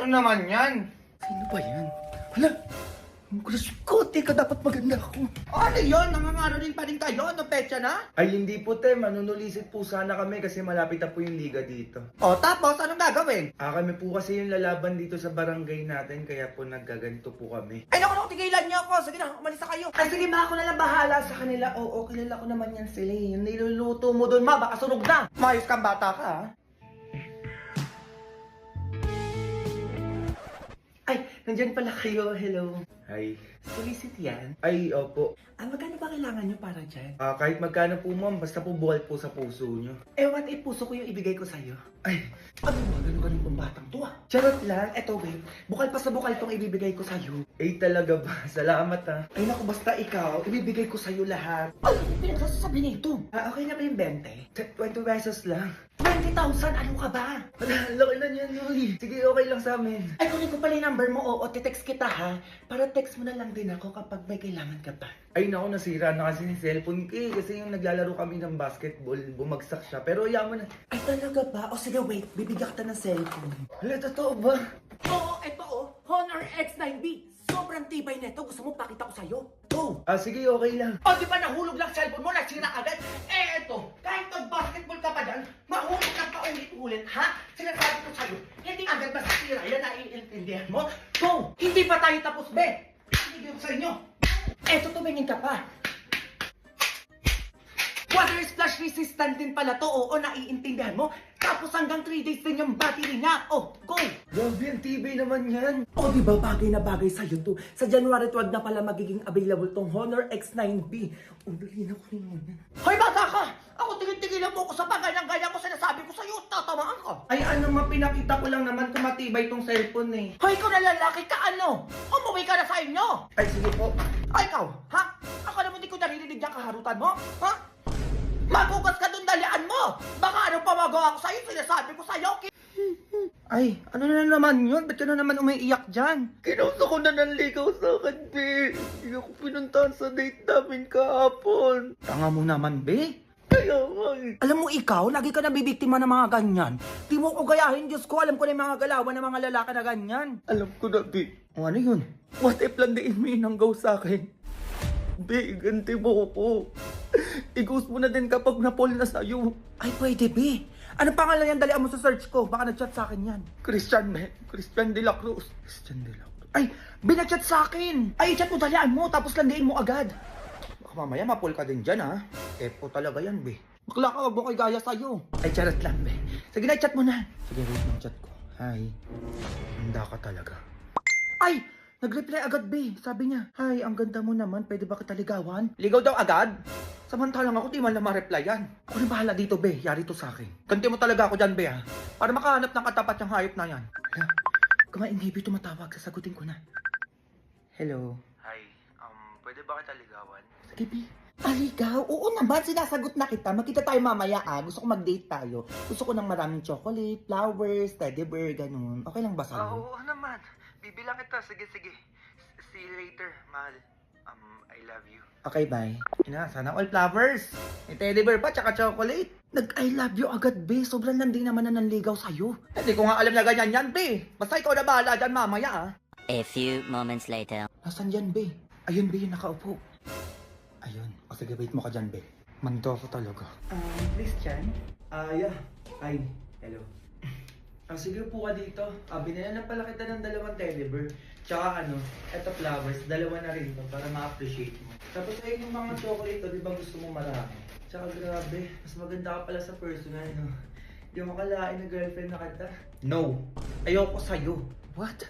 Ano naman yan? Sino ba yan? Hala! Ang crush ko, teka, dapat maganda ako. Ano yun? Nangangaro din pa rin kayo? Ano petsa na? Ay, hindi po, te. Manunulisit po sana kami kasi malapit na po yung liga dito. O tapos, anong gagawin? Kami po kasi yung lalaban dito sa barangay natin, kaya po naggaganito po kami. Ay naku, tigilan niyo ako. Sige na, umalis na kayo. Ay, sige ma, ako na lang bahala sa kanila. Oo, kilala ko naman yan sila eh. Yung niluluto mo doon, ma, baka sunog na. Mayos kang bata ka, ha? Ay, nandyan pala kayo. Hello. Hi. Solicit yan? Ay, opo. Magkano ba kailangan niyo para dyan? Kahit magkano po, ma'am, basta po buwal po sa puso nyo. What if puso ko yung ibigay ko sa'yo? Ay, Ano ba? Ganun-ganun pang batang to, ah. charot lang. Eto, babe. Bukal pa sa bukal tong ibibigay ko sa'yo. Talaga ba? Salamat ha. Ay naku, basta ikaw, ibibigay ko sa'yo lahat. Ay, pinagsasabi nito. Okay na ba yung 20? 20 pesos lang. 20,000? Ano ka ba? Laki na niyan, Uy. Sige, okay lang sa amin. Ay, kunin ko pala yung number mo. Oo, titext kita, ha? Para text mo na lang din ako kapag may kailangan ka pa. Ay, naku, nasira na kasi yung cellphone ko eh. Kasi yung naglalaro kami ng basketball, bumagsak siya. Pero yaman na. Ay, talaga ba? O sige, wait. Bibigyan kita ng cellphone. Hala, totoo ba? Oo, eto Honor X9B. Sobrang tibay nito. Gusto mo pakita ko sa'yo? Go! Sige, okay lang. O, di ba nahulog lang cellphone mo? Nasira agad? Eto. Kahit nag-basketball ka pa dyan, mahulog ka pa ulit-ulit, ha? Sinasabi ko sa'yo, hindi agad masasira. Yan, naiintindihan mo? Go! Hindi pa tayo tapos, be. Hindi ko sa inyo. Eto, tumingin ka pa. Water splash resistant din pala to, oo, naiintindihan mo? Tapos hanggang 3 days din yung battery niya. Oh, go! Grabe, ang TV naman yan. O, di ba bagay na bagay sa'yo to? Sa January 12 na pala magiging available tong Honor X9B. O, dali na ko rin mo yan. Hoy, bata ka! Ako tigil-tigilan mo ko sa pagayang-gaya ko sinasabi ko sa'yo, tatamaan ka. Ay, ano ma, pinakita ko lang naman kung matibay tong cellphone eh. Hoy, ikaw na lalaki ka, ano? Umuwi ka na sa inyo! Ay, sige po. Ay, ikaw, ha? Ako naman di ko naririnig yung kaharutan mo, ha? Magugas ka dun, dalian mo! Baka ano pa magawa ko sa'yo, sinasabi ko sa'yo, Ay, ano na naman yun? Ba't ka na naman umiiyak dyan? Kinuso ko na nanligaw sa akin, be. Hindi ako pinuntahan sa date namin kahapon. Tanga mo naman, be. Kaya nga eh. Alam mo ikaw, lagi ka nabibiktima ng mga ganyan. Di mo ko gayahin, Diyos ko, alam ko na yung mga galawan ng mga lalaki na ganyan. Alam ko na, be. O ano yun? What if landiin mo yung hanggaw sa akin? Be, ganti mo ko. I-ghost mo na din kapag na-fall na sa'yo. Ay, pwede, be. Ano pangalan yan? Dalian mo sa search ko. Baka nag-chat sa akin yan. Christian, be. Christian de la Cruz. Christian de la Cruz. Ay, binachat sa akin. Ay, chat mo, dalian mo, tapos landiin mo agad. Baka mamaya mapul ka din dyan, ha? Epo talaga yan, be. Bakla ka, wag mo ko'y gaya sa'yo. Ay, charot lang, be. Sige na, chat mo na. Sige, wait ng chat ko. Hi. Handa ka talaga. Ay, nag-reply agad, be. Sabi niya, "Hi, ang ganda mo naman. Pwede ba kita ligawan?" Ligaw daw agad? Samantalang ako, di man na ma-reply yan. Ako na bahala dito, be. Yari to sa akin. Ganti mo talaga ako dyan, be, ha? Para makahanap ng katapat yung hayop na yan. Hala, kumain, maybe tumatawag. Sasagutin ko na. Hello? Hi. Pwede ba kita ligawan? Sige, be. Aligaw? Oo naman, sinasagot na kita. Magkita tayo mamaya, ah. Gusto ko mag-date tayo. Gusto ko ng maraming chocolate, flowers, teddy bear, ganun. Okay lang ba sa'yo? Oo naman. Bibilang kita. Sige, sige. See you later, mahal. I love you. Okay, bye. Ina, sana all flowers. May teddy bear pa, tsaka chocolate. Nag-I love you agad, be. Sobrang landi naman na nanligaw sa'yo. Hindi ko nga alam na ganyan yan, be. Basta ikaw na bahala dyan mamaya, ah. A few moments later. Nasaan yan, be? Ayun, be, yung nakaupo. Ayun. O sige, wait mo ka dyan, be. Manto ako talaga. Christian? Yeah. Hi. Hello. Sige po ka dito. Binayan na pala kita ng 2 teddy bear. Tsaka eto flowers, 2 na rin to para ma-appreciate mo. Tapos ayun yung mga chocolate, di ba gusto mo marami? Tsaka grabe, mas maganda ka pala sa personal, no? Hindi mo kalain na girlfriend na kita. No. Ayoko sa'yo. What?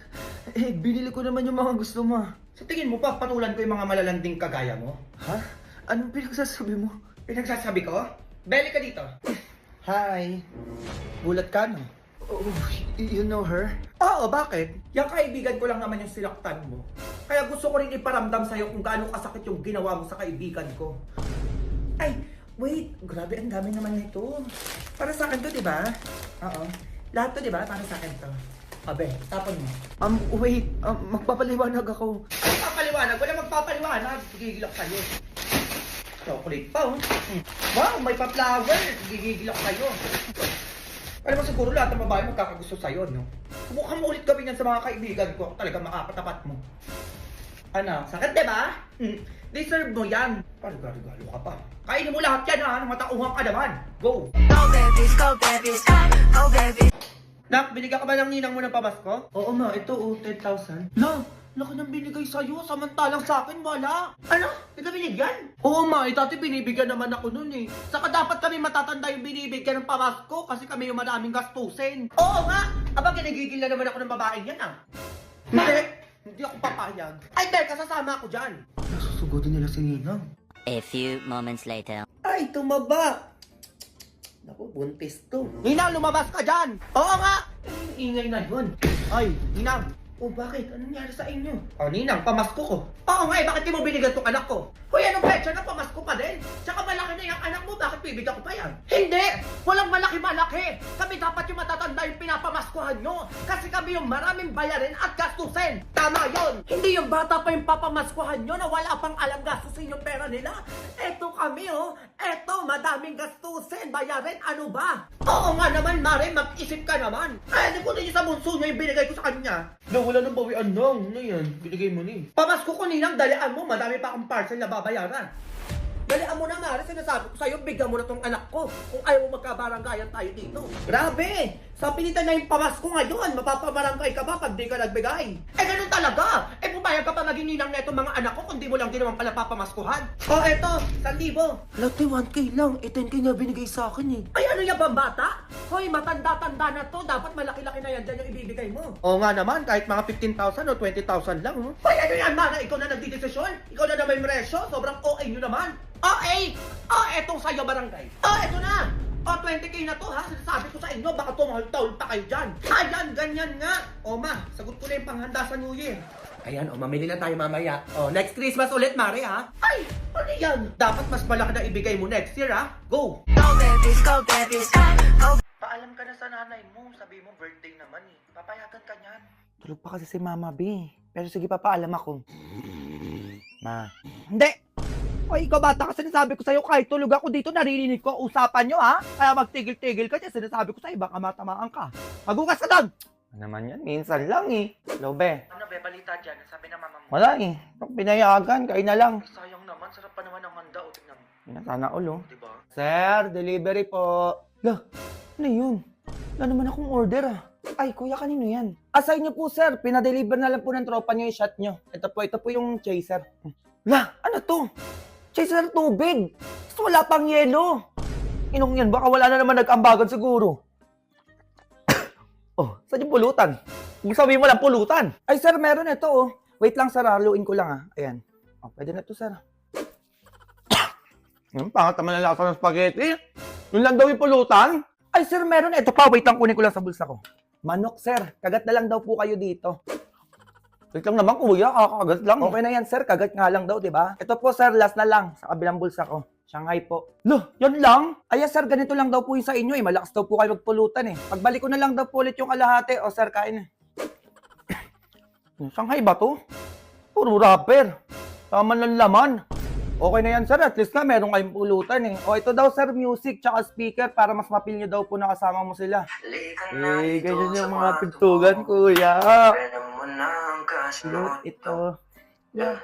Binili ko naman yung mga gusto mo. Sa tingin mo pa, patulan ko yung mga malalanding kagaya mo? Ha? Anong pinagsasabi mo? Pinagsasabi ko? Beli ka dito. Hi. Gulat ka, no? Oh, you know her? Oo, bakit? Yung kaibigan ko lang naman yung sinaktan mo. Kaya gusto ko rin iparamdam sa'yo kung gaano kasakit yung ginawa mo sa kaibigan ko. Ay, wait. Grabe, ang dami naman nito. Para sa akin to, di ba? Oo. Lahat to, di ba? Para sa akin to. Abe, tapon mo. Wait. Magpapaliwanag ako. Magpapaliwanag? Wala magpapaliwanag. Gigilak sa'yo. Chocolate pa, oh. Wow, may pa-flower. Gigigilak sa'yo. Alam mo siguro lahat ng babae magkakagusto sa'yo, no? Subukan mo ulit gawin yan sa mga kaibigan ko. Talaga makakatapat mo. Ano? Sakit, diba? Deserve mo yan. Regalo ka pa. Kainin mo lahat yan, ha? Nang matauhan ka naman. Go! Go babies, go babies, go babies. Nak, binigyan ka ba ng ninang mo ng pamasko? Oo ma, ito 10,000. La, laki nang binigay sa'yo, samantalang sa akin wala. Ano? Hindi ka binigyan? Oo ma, dati binibigyan naman ako nun eh. Saka dapat kami matatanda yung binibigyan ng pamasko kasi kami yung maraming gastusin. Oo nga! Aba, ginigigil na naman ako ng babaeng yan ah. Hindi ako papayag. Ay, Del, kasasama ako dyan. Nasusugodin nila si Ninang. A few moments later. Ay, tumaba. Naku, buntis to. Ninang, lumabas ka dyan! Oo nga! Anong ingay na yun? Ay, Ninang! O bakit? Anong nangyari sa inyo? O Ninang, pamasko ko. Oo nga eh, bakit di mo binigyan tong anak ko? Hoy, anong petsa na pamasko pa din? Tsaka malaki na yung anak mo, bakit bibigyan ko pa yan? Hindi! Walang malaki-malaki! Kami dapat yung matatanda yung pinapamaskuhan nyo! Kasi kami yung maraming bayarin at gastusin! Tama yon! Hindi yung bata pa yung papamaskuhan nyo na wala pang alam gastusin yung pera nila! Eto kami oh! Eto, madaming gastusin! Bayarin, ano ba? Oo nga naman, Mare, mag-isip ka naman! Ay, hindi ko din sa bunso nyo yung binigay ko sa kanya! Wala nang bawian lang. Ano yan? Binigay mo ni. Pamasko ko Ninang, dalian mo, madami pa akong parcel na babayaran. Dalian mo na, Mare, sinasabi ko sa'yo, bigyan mo na tong anak ko kung ayaw mo magkabaranggayan tayo dito. Grabe! Sa pilitan na yung pamasko ngayon, mapapabarangay ka ba pag di ka nagbigay? Eh, ganun talaga! Eh, pumayag ka pa maging ninang na itong mga anak ko kung di mo lang din naman pala papamaskuhan. O, eto, 1,000. Lati, 1K lang. 10K na binigay sa akin eh. Ay, ano yan bang bata? Hoy, matanda-tanda na to. Dapat malaki-laki na yan dyan yung ibibigay mo. Oo nga naman, kahit mga 15,000 o 20,000 lang. No? Hoy, ano yan, Mara? Ikaw na nagdidesisyon? Ikaw na naman yung resyo? Sobrang OA nyo naman. OA! O, etong sa'yo barangay. O, eto na. O, 20K na to ha. Sinasabi ko sa inyo, baka tumahol-tahol pa kayo dyan. Ayan, ganyan nga. O, ma, sagot ko na yung panghanda sa New Year. Ayan, o, mamili na tayo mamaya. O, next Christmas ulit, Mare, ha? Ay, ano yan? Dapat mas malaki na ibigay mo next year, ha? Go! Go babies, go babies, go. Paalam ka na sa nanay mo. Sabi mo birthday naman eh. Papayagan ka niyan. Tulog pa kasi si Mama B. Pero sige, papaalam ako. Ma. Hindi! O ikaw bata kasi sinasabi ko sa'yo kahit tulog ako dito naririnig ko ang usapan nyo ha? Kaya magtigil-tigil ka dyan, sinasabi ko sa'yo baka matamaan ka. Magugas ka doon! Ano naman yan? Minsan lang eh. Lobe. Ano be, balita dyan? Sabi ng mama mo. Wala eh. Pag pinayagan, kain na lang. Sayang naman, sarap pa naman ang handa. O, tingnan mo. Yun na sana ulo. Diba? Sir, delivery po. Lah, ano yun? Wala naman akong order ah. Ay, kuya, kanino yan? Asay niyo po, sir. Pinadeliver na lang po ng tropa niyo yung shot niyo. Ito po yung chaser. Lah, ano to? Chaser tubig. Gusto wala pang yelo. Inong yan, baka wala na naman nag-ambagan siguro. Oh, saan yung pulutan? Ibig sabihin mo lang pulutan. Ay, sir, meron ito oh. Wait lang, sir. Haluin ko lang ah. Ayan. Oh, pwede na to, sir. Pangat naman ang lasa ng spaghetti. Yun lang daw yung pulutan. Ay, sir, meron. Ito pa, wait lang, kunin ko lang sa bulsa ko. Manok, sir. Kagat na lang daw po kayo dito. Wait lang naman, kuya. Kakagat lang. Okay na yan, sir. Kagat nga lang daw, di ba? Ito po, sir. Last na lang. Sa kabilang bulsa ko. Shanghai po. Loh, yan lang? Ay, sir, ganito lang daw po yung sa inyo eh. Malakas daw po kayo magpulutan eh. Pagbalik ko na lang daw po ulit yung kalahati. O, sir, kain na. Shanghai ba to? Puro rapper. Tama ng laman. Okay na yan, sir. At least nga, meron kayong pulutan eh. O, ito daw, sir, music tsaka speaker para mas mapil nyo daw po na kasama mo sila. Eh, ganyan yung mga pintugan, kuya. Loot ito. Yeah.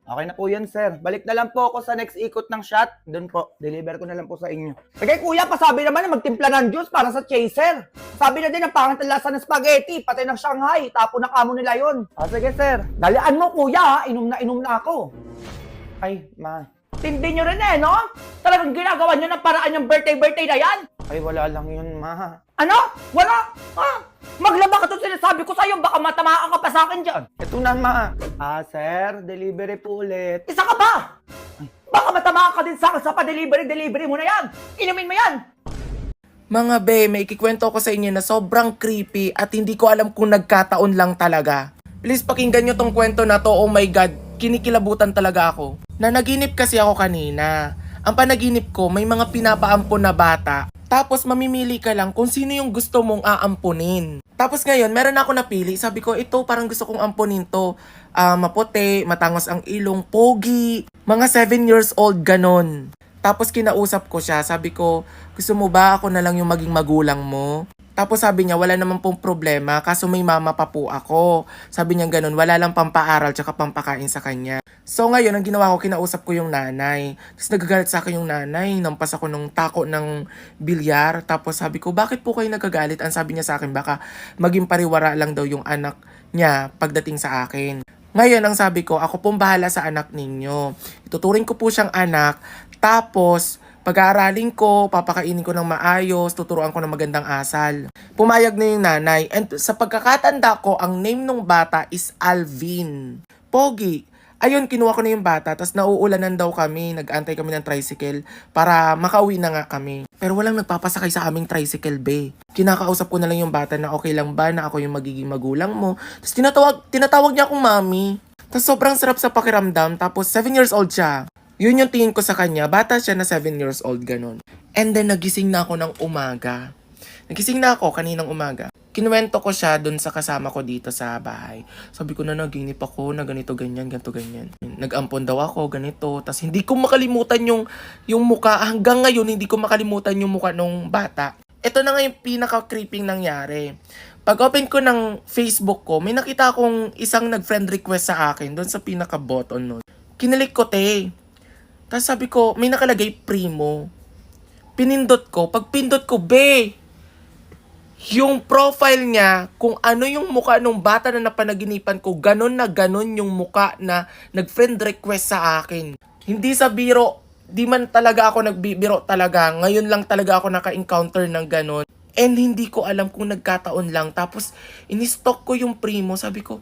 Okay na po yan, sir. Balik na lang po ako sa next ikot ng shot. Doon po. Deliver ko na lang po sa inyo. Sige, kuya, pasabi naman na magtimpla ng juice para sa chaser. Sabi na din ang pangit ang lasa ng spaghetti, pati ng Shanghai. Tapo na kamo nila yun. Sige, sir. Dalian mo, kuya, ha? Inom na ako. Ay, ma. Tindi nyo rin eh, no? Talagang ginagawa nyo ng paraan yung birthday na yan? Ay, wala lang yun, ma. Ano? Wala? Ha? Maglaba ka ito sinasabi ko sa'yo, baka matamaan ka pa sa akin dyan. Ito na, ma. Sir, delivery po ulit. Isa ka pa! Ay, baka matamaan ka din sa akin sa pa-delivery mo na yan. Inumin mo yan. Mga be, may ikikwento ko sa inyo na sobrang creepy at hindi ko alam kung nagkataon lang talaga. Please pakinggan nyo tong kwento na to, oh my god, kinikilabutan talaga ako. Nanaginip kasi ako kanina. Ang panaginip ko, may mga pinapaampon na bata. Tapos mamimili ka lang kung sino yung gusto mong aampunin. Tapos ngayon, meron ako napili. Sabi ko, ito parang gusto kong ampunin to. Maputi, matangos ang ilong, pogi. Mga 7 years old, ganon. Tapos kinausap ko siya, sabi ko, gusto mo ba ako na lang yung maging magulang mo? Tapos sabi niya, wala naman pong problema, kaso may mama pa po ako. Sabi niya ganun, wala lang pampaaral tsaka pampakain sa kanya. So ngayon, ang ginawa ko, kinausap ko yung nanay. Tapos nagagalit sa akin yung nanay, nampas ako ng tako ng bilyar. Tapos sabi ko, bakit po kayo nagagalit? Ang sabi niya sa akin, baka maging pariwara lang daw yung anak niya pagdating sa akin. Ngayon, ang sabi ko, ako pong bahala sa anak ninyo. Ituturing ko po siyang anak, tapos pag-aaralin ko, papakainin ko ng maayos, tuturuan ko ng magandang asal. Pumayag na yung nanay. And sa pagkakatanda ko, ang name ng bata is Alvin. Pogi. Ayun, kinuha ko na yung bata, tapos nauulanan daw kami, nag-antay kami ng tricycle para makauwi na nga kami. Pero walang nagpapasakay sa aming tricycle, be. Kinakausap ko na lang yung bata na okay lang ba na ako yung magiging magulang mo. Tapos tinatawag niya akong mami. Tapos sobrang sarap sa pakiramdam, tapos 7 years old siya. Yun yung tingin ko sa kanya, bata siya na 7 years old, ganun. And then nagising na ako ng umaga. Nagising na ako kaninang umaga. Kinuwento ko siya dun sa kasama ko dito sa bahay. Sabi ko na naginip ako na ganito, ganyan, ganito, ganyan. Nag-ampon daw ako, ganito. Tapos hindi ko makalimutan yung muka. Hanggang ngayon, hindi ko makalimutan yung muka nung bata. Ito na nga yung pinaka-creeping nangyari. Pag open ko ng Facebook ko, may nakita akong isang nag-friend request sa akin dun sa pinaka-button nun. Kinilik ko, te. Tapos sabi ko, may nakalagay primo. Pinindot ko. Pag pindot ko, be, yung profile niya, kung ano yung muka nung bata na napanaginipan ko, ganon na ganon yung muka na nag-friend request sa akin. Hindi sa biro, di man talaga ako nagbibiro talaga. Ngayon lang talaga ako naka-encounter ng ganon. And hindi ko alam kung nagkataon lang. Tapos, in-stalk ko yung primo. Sabi ko,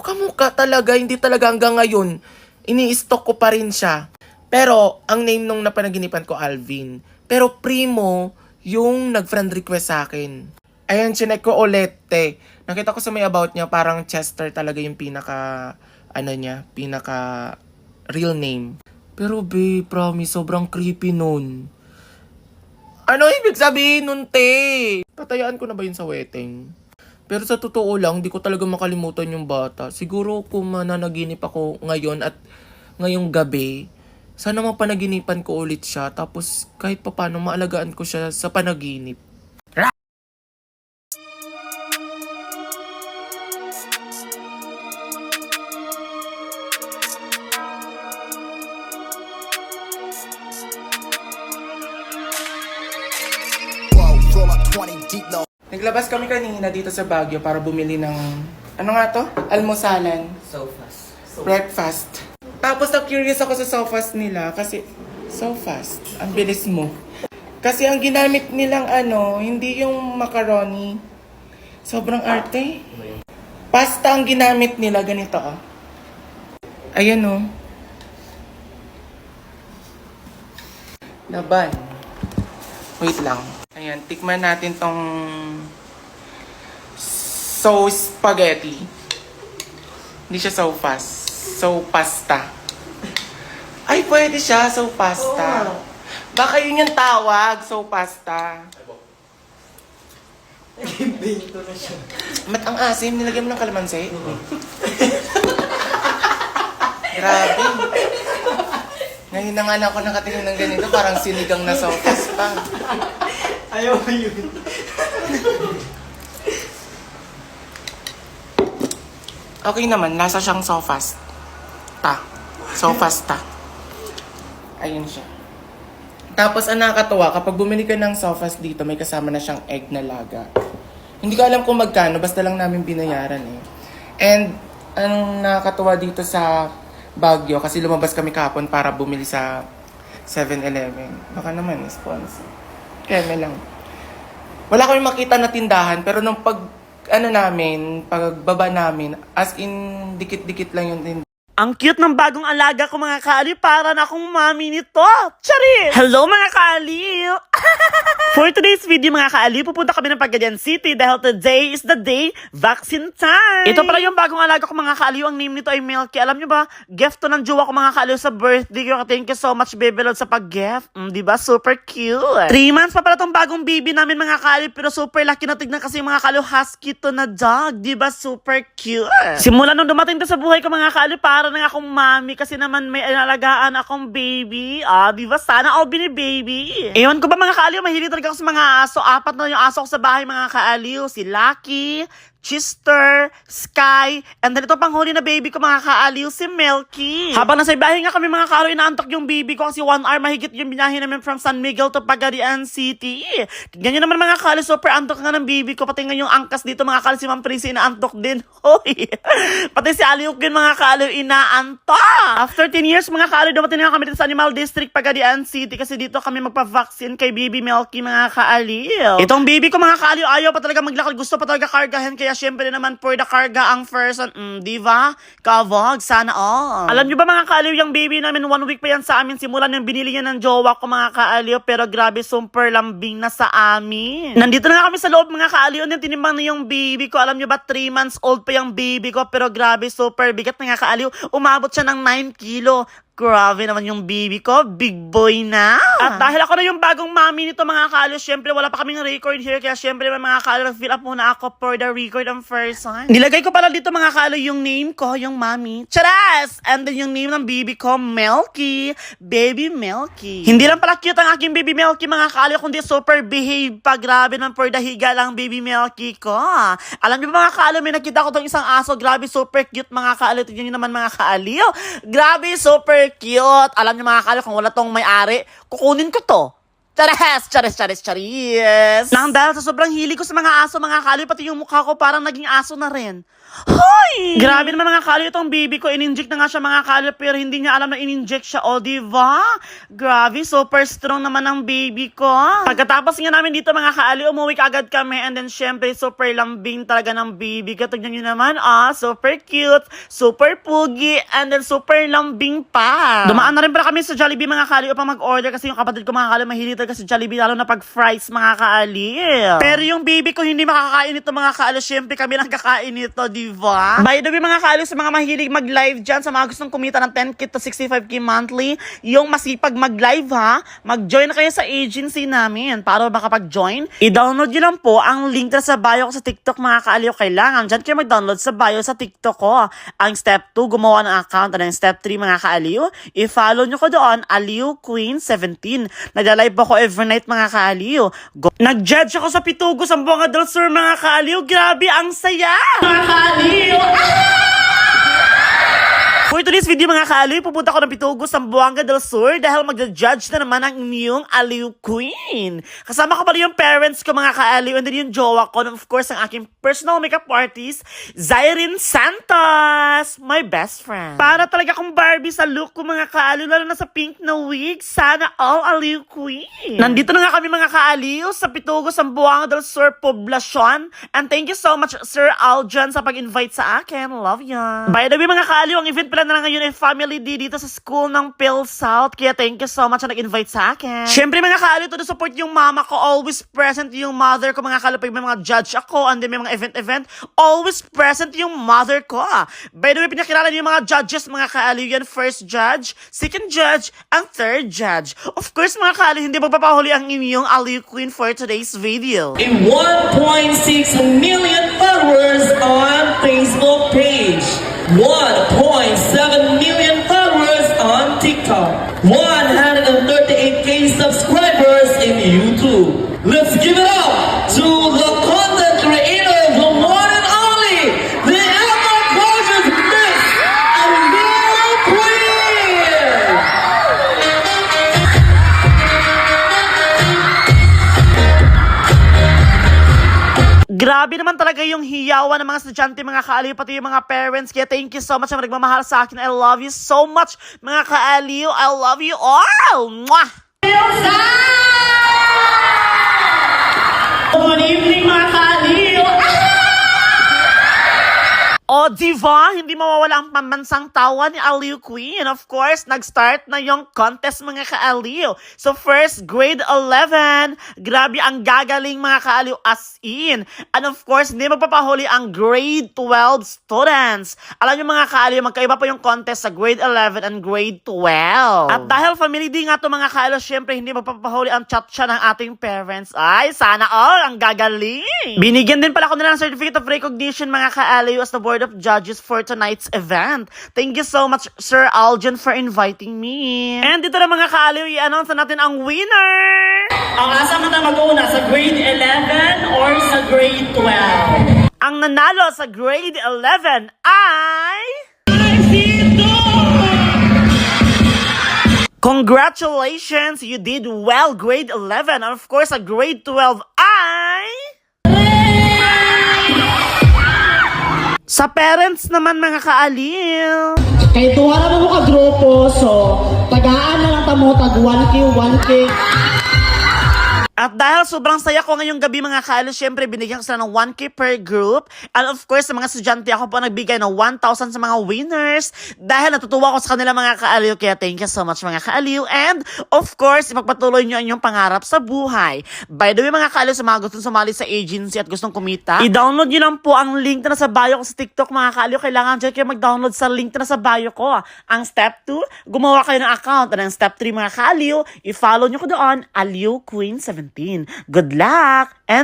kamukha talaga. Hindi talaga hanggang ngayon. Ini-stalk ko pa rin siya. Pero, ang name nung napanaginipan ko, Alvin. Pero primo, yung nag-friend request sa akin. Ayan, chinek ko ulit, te. Nakita ko sa may about niya, parang Chester talaga yung pinaka real name. Pero, be, promise, sobrang creepy nun. Ano ibig sabihin nun, te? Patayaan ko na ba yun sa wedding? Pero sa totoo lang, di ko talaga makalimutan yung bata. Siguro kung mananaginip ako ngayon at ngayong gabi, sana mapanaginipan ko ulit siya, tapos kahit papano maalagaan ko siya sa panaginip. Naglabas kami kanina dito sa Baguio para bumili ng, ano nga to? Almosalan. Sofas. Breakfast. Tapos na-curious ako sa sofas nila kasi so fast. Ang bilis mo. Kasi ang ginamit nilang hindi yung macaroni. Sobrang arte. Pasta ang ginamit nila. Ganito, oh. Ayan, oh. Laban. Wait lang. Ayan, tikman natin tong so spaghetti. Hindi siya so fast. So pasta. Ay, pwede siya. So pasta. Baka yun yung tawag. So pasta. Nag-invento na siya. Mat ang asim. Nilagyan mo ng kalamansi. Grabe. Ngayon na nga lang ako nakatingin ng ganito. Parang sinigang na so pasta. Ayaw mo yun. Okay naman, nasa siyang sofast. Sofasta. Ayun siya. Tapos ang nakakatuwa, kapag bumili ka ng sofast dito, may kasama na siyang egg na laga. Hindi ko alam kung magkano, basta lang namin binayaran eh. And ang nakakatuwa dito sa Baguio, kasi lumabas kami kahapon para bumili sa 7-Eleven. Baka naman, sponsor. Keme lang. Wala kami makita na tindahan, pero nung pagbaba namin, as in, dikit-dikit lang yung tindahan. Ang cute ng bagong alaga ko mga kaaliw, para na akong mami nito. Charis! Hello mga kaaliw! For today's video mga kaaliw, pupunta kami ng Pagadian City dahil today is the day vaccine time. Ito pala yung bagong alaga ko mga kaaliw, ang name nito ay Milky. Alam nyo ba, gift to ng jowa ko mga kaaliw sa birthday ko. Thank you so much baby Lord sa pag-gift. Diba? Super cute. 3 months pa pala tong bagong baby namin mga kaaliw, pero super lucky na tignan kasi yung mga kaaliw, husky to na dog. Diba? Super cute. Simula nung dumating to sa buhay ko mga kaaliw, para para na akong mami kasi naman may inalagaan akong baby. Di ba? Sana all bini-baby. Ewan ko ba mga kaaliw, mahilig talaga ako sa mga aso. 4 na yung aso ko sa bahay mga kaaliw. Si Lucky, Chister, Sky, and then ito panghuli na baby ko mga kaaliw, si Milky. Habang nasa bahay nga kami mga kaaliw, inaantok yung baby ko kasi 1 hour mahigit yung binahe namin from San Miguel to Pagadian City. Ganyan naman mga kaaliw, super antok nga ng baby ko. Pati nga yung angkas dito mga kaaliw, si Ma'am Prissy inaantok din. Hoy! Pati si Aliw yun mga kaaliw, inaantok! After 10 years mga kaaliw, dumating na kami dito sa Animal District, Pagadian City kasi dito kami magpa-vaccine kay baby Milky mga kaaliw. Itong baby ko mga kaaliw, ayaw pa talaga maglakad, gusto pa talaga kargahin kaya syempre naman for the karga ang person, di ba? Kavog, sana all. Alam nyo ba mga kaaliw, yung baby namin 1 week pa yan sa amin, simulan yung binili niya ng jowa ko mga kaaliw, pero grabe super lambing na sa amin. Nandito na nga kami sa loob mga kaaliw, and tinimbang na yung baby ko, alam nyo ba 3 months old pa yung baby ko, pero grabe super bigat na nga kaaliw, umabot siya ng 9 kilo. Grabe naman yung baby ko, big boy na. At dahil ako na yung bagong mami nito mga kaaliw, syempre wala pa kaming record here, kaya syempre mga kaaliw, fill up muna ako for the record ang first time. Nilagay ko pala dito mga kaaliw yung name ko, yung mami. Charas! And then yung name ng baby ko, Milky. Baby Milky. Hindi lang pala cute ang aking baby Milky mga kaaliw, kundi super behave pa. Grabe naman for the higa lang baby Milky ko. Alam niyo ba mga kaaliw, may nakita ko tong isang aso, grabe super cute mga kaaliw. Tignan niyo naman mga kaaliw. Grabe super cute. Alam niyo mga kaaliw, kung wala tong may-ari, kukunin ko to. Chares! Nang dahil sa sobrang hilig ko sa mga aso, mga kaaliw, pati yung mukha ko parang naging aso na rin. Hoy! Grabe naman mga kaaliw, itong baby ko, in-inject na nga siya mga kaaliw, pero hindi niya alam na in-inject siya. Diba? Grabe, super strong naman ang baby ko. Pagkatapos nga namin dito mga kaaliw, umuwi agad kami, and then syempre, super lambing talaga ng baby ko. Tignan niyo naman, super cute, super pugi, and then super lambing pa. Dumaan na rin pala kami sa Jollibee mga kaaliw upang mag-order kasi yung kapatid ko mga kaaliw mahilig talaga sa Jollibee, lalo na pag fries mga kaaliw. Pero yung baby ko hindi makakain ito mga kaaliw, syempre kami lang kakain ito, diba? By the way mga kaaliw, sa mga mahilig mag-live dyan, sa mga gustong kumita ng 10k to 65k monthly, yung masipag mag-live ha, mag-join na kayo sa agency namin. Para makapag-join, i-download nyo lang po ang link na sa bio ko sa TikTok mga kaaliw. Kailangan dyan kayo mag-download sa bio sa TikTok ko. Ang step 2, gumawa ng account. At ang step 3 mga kaaliw, i-follow nyo ko doon, Aliw Queen 17. Nagla-live ako every night mga kaaliw. Nag-judge ako sa Pitugo, Zamboanga del Sur mga kaaliw. Grabe, ang saya! Mga kaaliw! For today's video mga kaaliw, pupunta ko ng Pitugo, Zamboanga del Sur dahil mag-judge na naman ang inyong Aliw Queen. Kasama ko pala yung parents ko mga kaaliw, and then yung jowa ko, and of course ang aking personal makeup artist, Zyrene Santos, my best friend. Para talaga akong Barbie sa look ko mga kaaliw, lalo na sa pink na wig. Sana all Aliw Queen. Nandito na nga kami mga kaaliw sa Pitugo, Zamboanga del Sur, Poblacion. And thank you so much Sir Aljan sa pag-invite sa akin. Love ya. By the way mga kaaliw, ang event pala na lang ngayon ay family day dito sa school ng Phil South. Kaya thank you so much na nag-invite sa akin. Siyempre mga kaaliw, to support yung mama ko, always present yung mother ko mga kaaliw. Pag may mga judge ako, and then may mga event, always present yung mother ko. By the way, pinakilala niyo yung mga judges mga kaaliw. Yan, first judge, second judge, and third judge. Of course mga kaaliw, hindi magpapahuli ang inyong Aliw Queen for today's video. A 1.6 million followers on Facebook page. 1.7 million followers on TikTok. 138k subscribers in YouTube. Let's give it up to the content creator, the one and only, the ever gorgeous Miss Aliw Queen. Grabe naman talaga yung hiyawan ng mga estudyante, mga kaaliw, pati yung mga parents. Kaya thank you so much sa nagmamahal sa akin. I love you so much, mga kaaliw. I love you all! Mwah! Good evening, mga kaaliw! Diva, hindi mawawala ang pambansang tawa ni Aliw Queen. Of course, nag-start na yung contest mga kaaliw. So first, grade 11. Grabe ang gagaling mga kaaliw as in. And of course, hindi magpapahuli ang grade 12 students. Alam niyo mga kaaliw, magkaiba pa yung contest sa grade 11 and grade 12. At dahil family day nga to mga kaaliw, syempre hindi magpapahuli ang chat-chat ng ating parents. Ay, sana all, ang gagaling. Binigyan din pala ko nila ng certificate of recognition mga kaaliw as the Board of of judges for tonight's event. Thank you so much, Sir Aljan, for inviting me. And dito na mga kaaliw, i-announce na natin ang winner! Ang asa mo na mag-una sa grade 11 or sa grade 12? Ang nanalo sa grade 11 ay... Congratulations! You did well, grade 11. And of course, sa grade 12 ay... Sa parents naman mga kaaliw. Kay tuwara mo ka grupo, so tagaan na lang tamo tag 1K, 1K. At dahil sobrang saya ko ngayong gabi mga kaaliw, syempre binigyan ko sila ng 1K per group. And of course, sa mga estudyante ako po nagbigay ng 1,000 sa mga winners. Dahil natutuwa ko sa kanila mga kaaliw, kaya thank you so much mga kaaliw. And of course, ipagpatuloy nyo ang inyong pangarap sa buhay. By the way mga kaaliw, sa mga gustong sumali sa agency at gustong kumita, i-download nyo lang po ang link na nasa bio ko sa TikTok mga kaaliw. Kailangan dyan kayo mag-download sa link na nasa bio ko. Ang step 2, gumawa kayo ng account. And ang step 3 mga kaaliw, i-follow nyo ko doon, Aliw Queen 17. Good luck! And